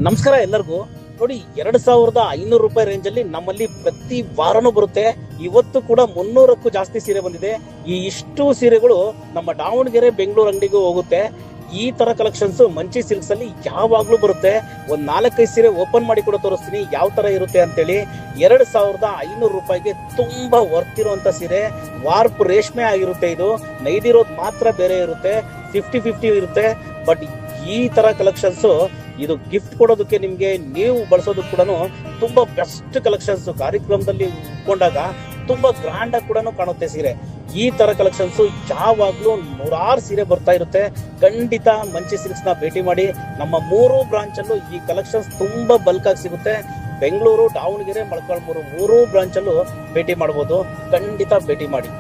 ನಮಸ್ಕಾರ ಎಲ್ಲರಿಗೂ. ನೋಡಿ, 2,500 ರೂಪಾಯಿ ರೇಂಜ್ ಅಲ್ಲಿ ನಮ್ಮಲ್ಲಿ ಪ್ರತಿ ವಾರನೂ ಬರುತ್ತೆ. ಇವತ್ತು ಕೂಡ 300ಕ್ಕೂ ಜಾಸ್ತಿ ಸೀರೆ ಬಂದಿದೆ. ಇಷ್ಟು ಸೀರೆಗಳು ನಮ್ಮ ದಾವಣಗೆರೆ ಬೆಂಗಳೂರು ಅಂಗಡಿಗೂ ಹೋಗುತ್ತೆ. ಈ ತರ ಕಲೆಕ್ಷನ್ಸ್ ಮಂಚಿ ಸಿಲ್ಕ್ಸ್ ಅಲ್ಲಿ ಯಾವಾಗ್ಲೂ ಬರುತ್ತೆ. ಒಂದ್ 4-5 ಸೀರೆ ಓಪನ್ ಮಾಡಿ ಕೂಡ ತೋರಿಸ್ತೀನಿ ಯಾವ ತರ ಇರುತ್ತೆ ಅಂತೇಳಿ. 2,500 ರೂಪಾಯಿಗೆ ತುಂಬಾ ವರ್ತ್ ಇರುವಂತ ಸೀರೆ. ವಾರ್ಪ್ ರೇಷ್ಮೆ ಆಗಿರುತ್ತೆ. ಇದು ನೈದಿರೋದು ಮಾತ್ರ ಬೇರೆ ಇರುತ್ತೆ, 50-50 ಇರುತ್ತೆ. ಬಟ್ ಈ ತರ ಕಲೆಕ್ಷನ್ಸ್ ಇದು ಗಿಫ್ಟ್ ಕೊಡೋದಕ್ಕೆ, ನಿಮ್ಗೆ ನೀವು ಬಳಸೋದಕ್ಕೆ ಕೂಡ ತುಂಬಾ ಬೆಸ್ಟ್ ಕಲೆಕ್ಷನ್ಸ್. ಕಾರ್ಯಕ್ರಮದಲ್ಲಿ ಉಟ್ಕೊಂಡಾಗ ತುಂಬಾ ಗ್ರ್ಯಾಂಡ್ ಆಗಿ ಕೂಡ ಕಾಣುತ್ತೆ ಸೀರೆ. ಈ ತರ ಕಲೆಕ್ಷನ್ಸ್ ಯಾವಾಗ್ಲೂ 100 ಸೀರೆ ಬರ್ತಾ ಇರುತ್ತೆ. ಖಂಡಿತ ಮಂಚಿ ಸಿಲ್ಕ್ಸ್ ನ ಭೇಟಿ ಮಾಡಿ. ನಮ್ಮ 3 ಬ್ರಾಂಚ್ ಅಲ್ಲೂ ಈ ಕಲೆಕ್ಷನ್ಸ್ ತುಂಬಾ ಬಲ್ಕ್ ಆಗಿ ಸಿಗುತ್ತೆ. ಬೆಂಗಳೂರು, ದಾವಣಗೆರೆ, ಮೊಳಕಾಲ್ಮೂರು 3 ಬ್ರಾಂಚ್ ಅಲ್ಲೂ ಭೇಟಿ ಮಾಡಬಹುದು. ಖಂಡಿತ ಭೇಟಿ ಮಾಡಿ.